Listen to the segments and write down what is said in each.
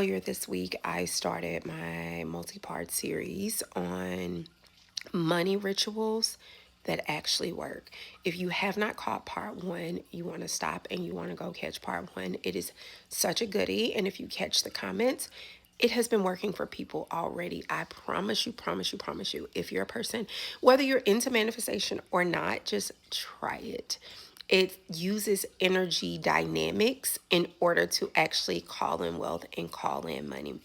earlier this week, I started my multi-part series on money rituals that actually work. If you have not caught part one, you want to stop and you want to go catch part one. It is such a goodie. And if you catch the comments, it has been working for people already. I promise you, promise you, promise you. If you're a person, whether you're into manifestation or not, just try it. It uses energy dynamics in order to actually call in wealth and call in money.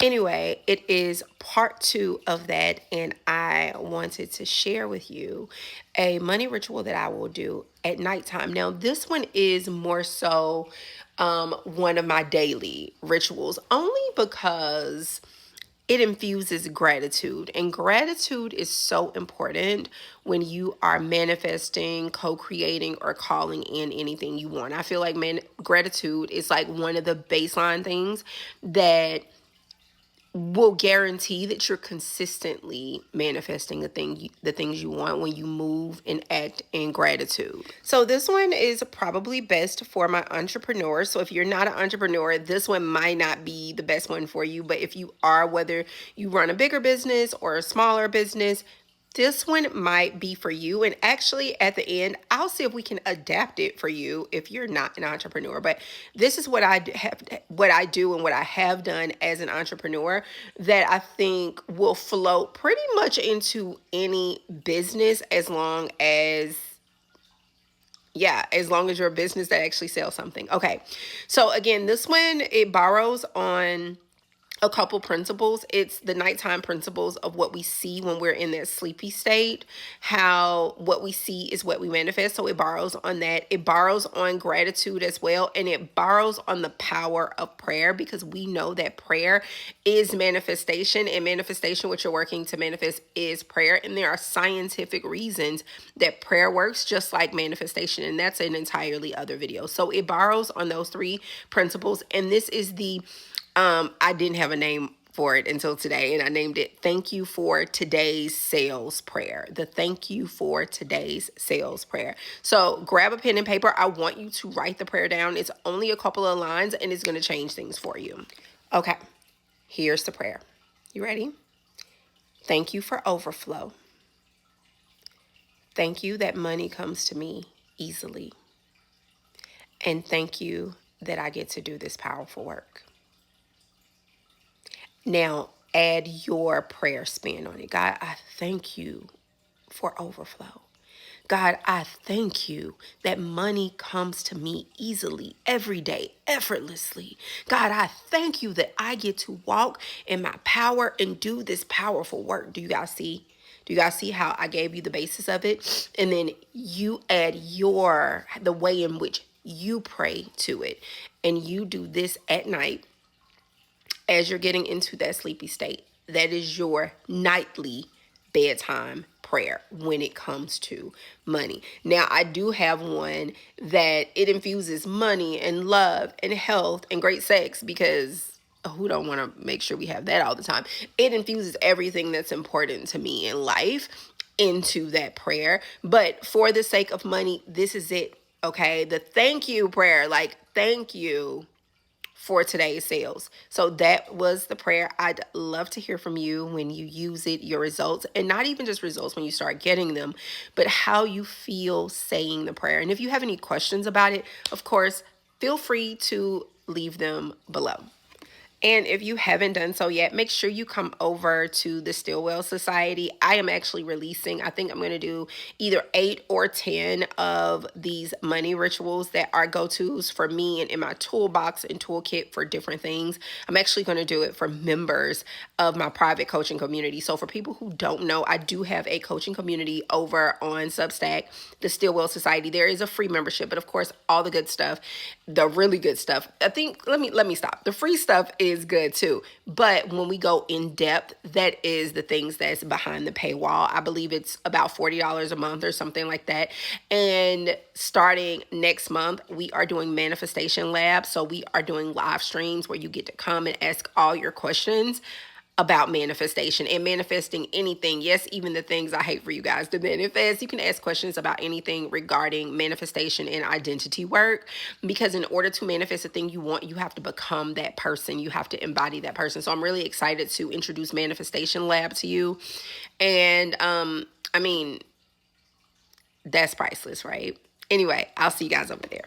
Anyway, it is part two of that, and I wanted to share with you a money ritual that I will do at nighttime. Now, this one is more so one of my daily rituals, only because it infuses gratitude. And gratitude is so important when you are manifesting, co-creating, or calling in anything you want. I feel like gratitude is like one of the baseline things that will guarantee that you're consistently manifesting the things you want when you move and act in gratitude. So this one is probably best for my entrepreneurs. So if you're not an entrepreneur, this one might not be the best one for you. But if you are, whether you run a bigger business or a smaller business, this one might be for you. And actually, at the end, I'll see if we can adapt it for you if you're not an entrepreneur. But this is what I do, and what I have done as an entrepreneur that I think will float pretty much into any business, as long as you're a business that actually sells something. Okay, so again, this one, it borrows on a couple principles. It's the nighttime principles of what we see when we're in that sleepy state, how what we see is what we manifest. So it borrows on that. It borrows on gratitude as well. And it borrows on the power of prayer, because we know that prayer is manifestation, and manifestation, what you're working to manifest, is prayer. And there are scientific reasons that prayer works just like manifestation. And that's an entirely other video. So it borrows on those three principles. And this is I didn't have a name for it until today, and I named it Thank You for Today's Sales Prayer. The Thank You for Today's Sales Prayer. So grab a pen and paper. I want you to write the prayer down. It's only a couple of lines, and it's going to change things for you. Okay, here's the prayer. You ready? Thank you for overflow. Thank you that money comes to me easily. And thank you that I get to do this powerful work. Now, add your prayer spin on it. God, I thank you for overflow. God, I thank you that money comes to me easily, every day, effortlessly. God, I thank you that I get to walk in my power and do this powerful work. Do you guys see? Do you guys see how I gave you the basis of it? And then you add the way in which you pray to it. And you do this at night as you're getting into that sleepy state. That is your nightly bedtime prayer when it comes to money. Now, I do have one that it infuses money and love and health and great sex, because who don't want to make sure we have that all the time? It infuses everything that's important to me in life into that prayer. But for the sake of money, this is it. Okay, the thank you prayer, like thank you for today's sales. So that was the prayer. I'd love to hear from you when you use it, your results, and not even just results when you start getting them, but how you feel saying the prayer. And if you have any questions about it, of course, feel free to leave them below. And if you haven't done so yet, make sure you come over to the Stillwell Society. I am actually releasing, I think I'm going to do either 8 or 10 of these money rituals that are go-tos for me and in my toolbox and toolkit for different things. I'm actually going to do it for members of my private coaching community. So for people who don't know, I do have a coaching community over on Substack, the Stillwell Society. There is a free membership, but of course, all the good stuff, the really good stuff. I think, let me stop. The free stuff is good too. But when we go in depth, that is the things that's behind the paywall. I believe it's about $40 a month or something like that. And starting next month, we are doing Manifestation Lab. So we are doing live streams where you get to come and ask all your questions. about manifestation and manifesting anything. Yes, even the things I hate for you guys to manifest. You can ask questions about anything regarding manifestation and identity work, because in order to manifest a thing you want, you have to become that person. You have to embody that person. So I'm really excited to introduce Manifestation Lab to you. And I mean, that's priceless, right? Anyway, I'll see you guys over there.